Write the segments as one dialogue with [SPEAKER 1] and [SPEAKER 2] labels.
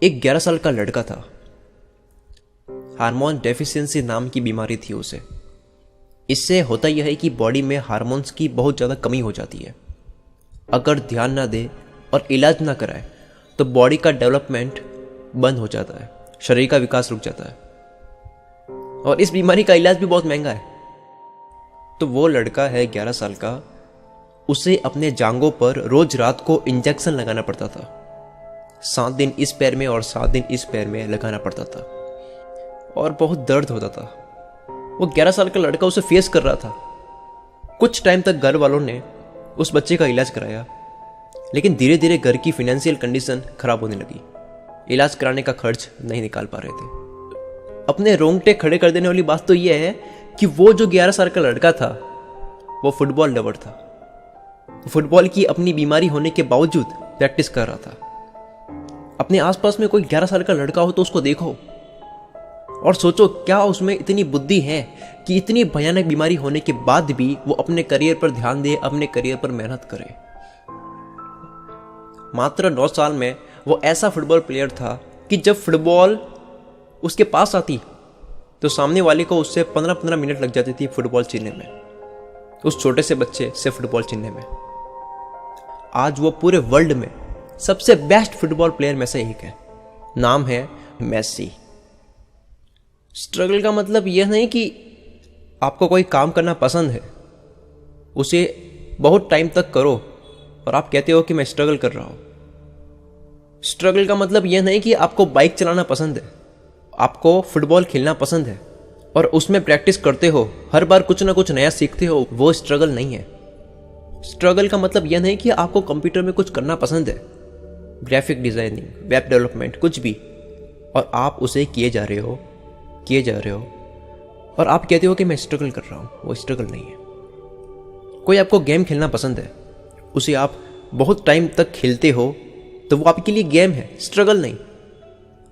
[SPEAKER 1] एक 11 साल का लड़का था। हार्मोन डेफिशिएंसी नाम की बीमारी थी उसे। इससे होता यह है कि बॉडी में हार्मोन्स की बहुत ज़्यादा कमी हो जाती है। अगर ध्यान ना दे और इलाज ना कराए तो बॉडी का डेवलपमेंट बंद हो जाता है, शरीर का विकास रुक जाता है और इस बीमारी का इलाज भी बहुत महंगा है। तो वो लड़का है 11 साल का, उसे अपने जांघों पर रोज रात को इंजेक्शन लगाना पड़ता था। 7 दिन इस पैर में और 7 दिन इस पैर में लगाना पड़ता था और बहुत दर्द होता था। वो 11 साल का लड़का उसे फेस कर रहा था। कुछ टाइम तक घर वालों ने उस बच्चे का इलाज कराया, लेकिन धीरे धीरे घर की फाइनेंशियल कंडीशन खराब होने लगी। इलाज कराने का खर्च नहीं निकाल पा रहे थे। अपने रोंगटे खड़े कर देने वाली बात तो यह है कि वो जो 11 साल का लड़का था वो फुटबॉल लवर था। फुटबॉल की अपनी बीमारी होने के बावजूद प्रैक्टिस कर रहा था। अपने आसपास में कोई 11 साल का लड़का हो तो उसको देखो और सोचो क्या उसमें इतनी बुद्धि है कि इतनी भयानक बीमारी होने के बाद भी वो अपने करियर पर ध्यान दे, अपने करियर पर मेहनत करे। मात्र 9 साल में वो ऐसा फुटबॉल प्लेयर था कि जब फुटबॉल उसके पास आती तो सामने वाले को उससे 15-15 मिनट लग जाती थी फुटबॉल छीनने में, उस छोटे से बच्चे से फुटबॉल छीनने में। आज वो पूरे वर्ल्ड में सबसे बेस्ट फुटबॉल प्लेयर में से एक है। नाम है मेसी। स्ट्रगल का मतलब यह नहीं कि आपको कोई काम करना पसंद है, उसे बहुत टाइम तक करो और आप कहते हो कि मैं स्ट्रगल कर रहा हूं। स्ट्रगल का मतलब यह नहीं कि आपको बाइक चलाना पसंद है, आपको फुटबॉल खेलना पसंद है और उसमें प्रैक्टिस करते हो, हर बार कुछ ना कुछ नया सीखते हो, वो स्ट्रगल नहीं है। स्ट्रगल का मतलब यह नहीं कि आपको कंप्यूटर में कुछ करना पसंद है, ग्राफिक डिजाइनिंग, वेब डेवलपमेंट, कुछ भी, और आप उसे किए जा रहे हो और आप कहते हो कि मैं स्ट्रगल कर रहा हूं। वो स्ट्रगल नहीं है। कोई आपको गेम खेलना पसंद है, उसे आप बहुत टाइम तक खेलते हो तो वो आपके लिए गेम है, स्ट्रगल नहीं।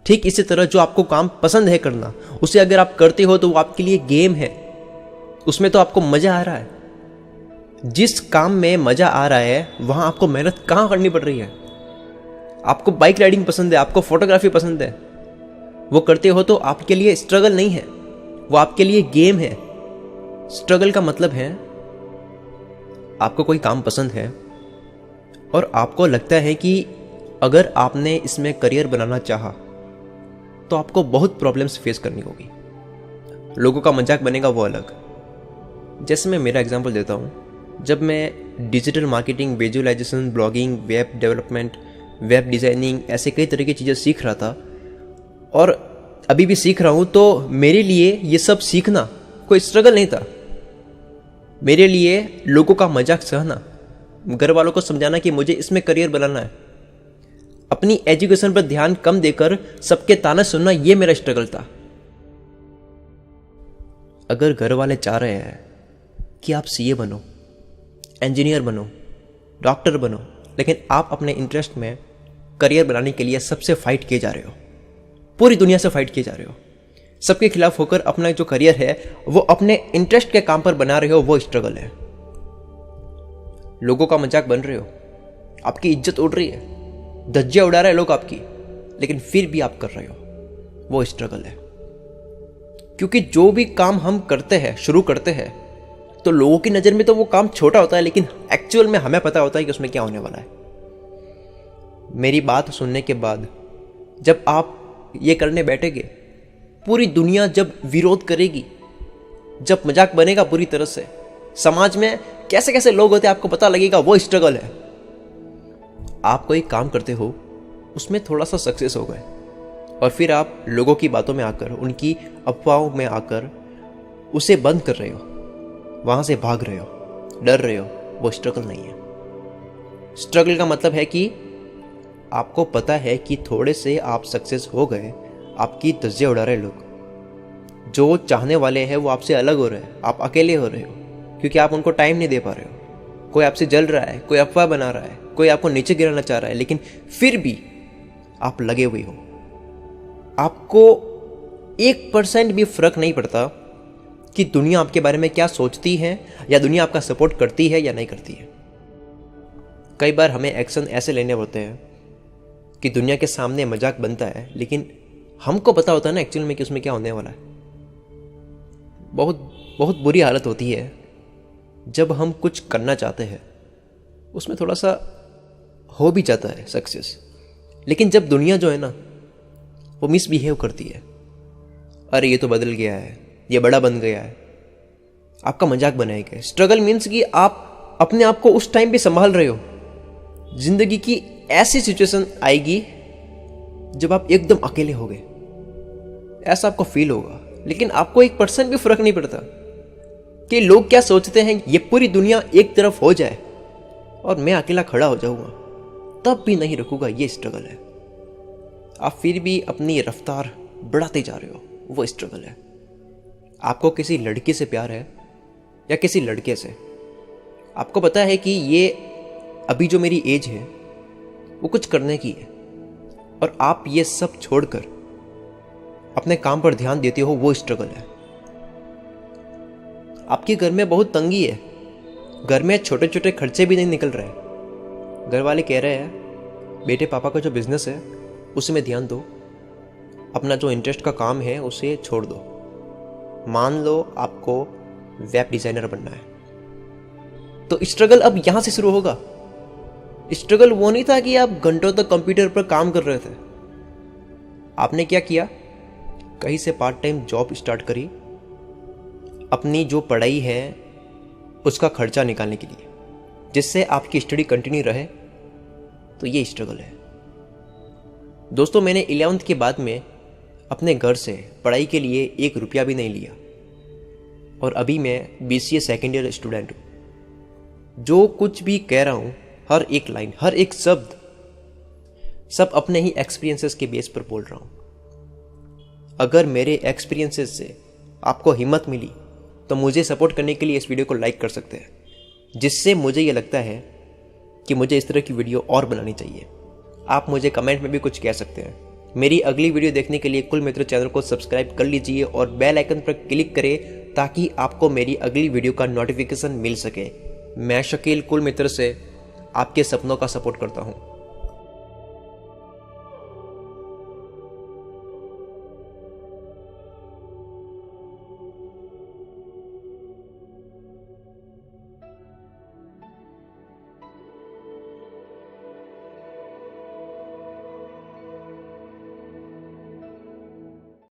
[SPEAKER 1] ठीक इसी तरह जो आपको काम पसंद है करना, उसे अगर आप करते हो तो वो आपके लिए गेम है, उसमें तो आपको मजा आ रहा है। जिस काम में मजा आ रहा है वहां आपको मेहनत कहां करनी पड़ रही है। आपको बाइक राइडिंग पसंद है, आपको फोटोग्राफी पसंद है, वो करते हो तो आपके लिए स्ट्रगल नहीं है, वो आपके लिए गेम है। स्ट्रगल का मतलब है आपको कोई काम पसंद है और आपको लगता है कि अगर आपने इसमें करियर बनाना चाहा तो आपको बहुत प्रॉब्लम्स फेस करनी होगी। लोगों का मजाक बनेगा वो अलग। जैसे मैं मेरा एग्जांपल देता हूँ, जब मैं digital marketing, visualisation, blogging, web development, web designing, ऐसे कई तरह की चीज़ें सीख रहा था और अभी भी सीख रहा हूँ, तो मेरे लिए ये सब सीखना कोई स्ट्रगल नहीं था। मेरे लिए लोगों का मजाक सहना, घर वालों को समझाना कि मुझे इसमें करियर बनाना है, अपनी एजुकेशन पर ध्यान कम देकर सबके ताने सुनना, ये मेरा स्ट्रगल था। अगर घर वाले चाह रहे हैं कि आप सीए बनो, इंजीनियर बनो, डॉक्टर बनो, लेकिन आप अपने इंटरेस्ट में करियर बनाने के लिए सबसे फाइट किए जा रहे हो, पूरी दुनिया से फाइट किए जा रहे हो, सबके खिलाफ होकर अपना जो करियर है वो अपने इंटरेस्ट के काम पर बना रहे हो, वो स्ट्रगल है। लोगों का मजाक बन रहे हो, आपकी इज्जत उड़ रही है, धज्जियां उड़ा रहे हैं लोग आपकी, लेकिन फिर भी आप कर रहे हो, वो स्ट्रगल है। क्योंकि जो भी काम हम करते हैं, शुरू करते हैं, तो लोगों की नज़र में तो वो काम छोटा होता है, लेकिन एक्चुअल में हमें पता होता है कि उसमें क्या होने वाला है। मेरी बात सुनने के बाद जब आप ये करने बैठेंगे, पूरी दुनिया जब विरोध करेगी, जब मजाक बनेगा पूरी तरह से, समाज में कैसे कैसे लोग होते हैं आपको पता लगेगा, वो स्ट्रगल है। आप कोई काम करते हो, उसमें थोड़ा सा सक्सेस हो गए और फिर आप लोगों की बातों में आकर, उनकी अफवाहों में आकर उसे बंद कर रहे हो, वहां से भाग रहे हो, डर रहे हो, वो स्ट्रगल नहीं है। स्ट्रगल का मतलब है कि आपको पता है कि थोड़े से आप सक्सेस हो गए, आपकी धज्जियां उड़ा रहे लोग, जो चाहने वाले हैं वो आपसे अलग हो रहे हैं, आप अकेले हो रहे हो क्योंकि आप उनको टाइम नहीं दे पा रहे हो। कोई आपसे जल रहा है, कोई अफवाह बना रहा है, कोई आपको नीचे गिराना चाह रहा है, लेकिन फिर भी आप लगे हुए हो। आपको 1% भी फर्क नहीं पड़ता कि दुनिया आपके बारे में क्या सोचती है या दुनिया आपका सपोर्ट करती है या नहीं करती है। कई बार हमें एक्शन ऐसे लेने होते हैं कि दुनिया के सामने मजाक बनता है, लेकिन हमको पता होता है ना एक्चुअल में कि उसमें क्या होने वाला है। बहुत बहुत बुरी हालत होती है जब हम कुछ करना चाहते हैं, उसमें थोड़ा सा हो भी जाता है सक्सेस, लेकिन जब दुनिया जो है ना वो मिसबिहेव करती है, अरे ये तो बदल गया है, ये बड़ा बन गया है, आपका मजाक बनाएगा। स्ट्रगल मीन्स कि आप अपने आप को उस टाइम पे संभाल रहे हो। जिंदगी की ऐसी सिचुएशन आएगी जब आप एकदम अकेले होगे, ऐसा आपको फील होगा, लेकिन आपको 1% भी फर्क नहीं पड़ता कि लोग क्या सोचते हैं। ये पूरी दुनिया एक तरफ हो जाए और मैं अकेला खड़ा हो जाऊंगा, तब भी नहीं रुकूंगा। ये स्ट्रगल है। आप फिर भी अपनी रफ्तार बढ़ाते जा रहे हो, वो स्ट्रगल है। आपको किसी लड़की से प्यार है या किसी लड़के से, आपको पता है कि ये अभी जो मेरी एज है वो कुछ करने की है, और आप ये सब छोड़कर अपने काम पर ध्यान देते हो, वो स्ट्रगल है। आपके घर में बहुत तंगी है, घर में छोटे छोटे खर्चे भी नहीं निकल रहे। घर वाले कह रहे हैं बेटे पापा का जो बिजनेस है उसी में ध्यान दो, अपना जो इंटरेस्ट का काम है उसे छोड़ दो। मान लो आपको वेब डिजाइनर बनना है, तो स्ट्रगल अब यहां से शुरू होगा। स्ट्रगल वो नहीं था कि आप घंटों तक कंप्यूटर पर काम कर रहे थे। आपने क्या किया, कहीं से पार्ट टाइम जॉब स्टार्ट करी, अपनी जो पढ़ाई है उसका खर्चा निकालने के लिए, जिससे आपकी स्टडी कंटिन्यू रहे। तो ये स्ट्रगल है दोस्तों। मैंने 11th के बाद में अपने घर से पढ़ाई के लिए 1 रुपया भी नहीं लिया, और अभी मैं BCA सेकेंड ईयर स्टूडेंट हूँ। जो कुछ भी कह रहा हूँ, हर एक लाइन, हर एक शब्द, सब अपने ही एक्सपीरियंसेस के बेस पर बोल रहा हूँ। अगर मेरे एक्सपीरियंसेस से आपको हिम्मत मिली तो मुझे सपोर्ट करने के लिए इस वीडियो को लाइक कर सकते हैं, जिससे मुझे ये लगता है कि मुझे इस तरह की वीडियो और बनानी चाहिए। आप मुझे कमेंट में भी कुछ कह सकते हैं। मेरी अगली वीडियो देखने के लिए कुल मित्र चैनल को सब्सक्राइब कर लीजिए और बेल आइकन पर क्लिक करें ताकि आपको मेरी अगली वीडियो का नोटिफिकेशन मिल सके। मैं शकील कुल मित्र से आपके सपनों का सपोर्ट करता हूँ।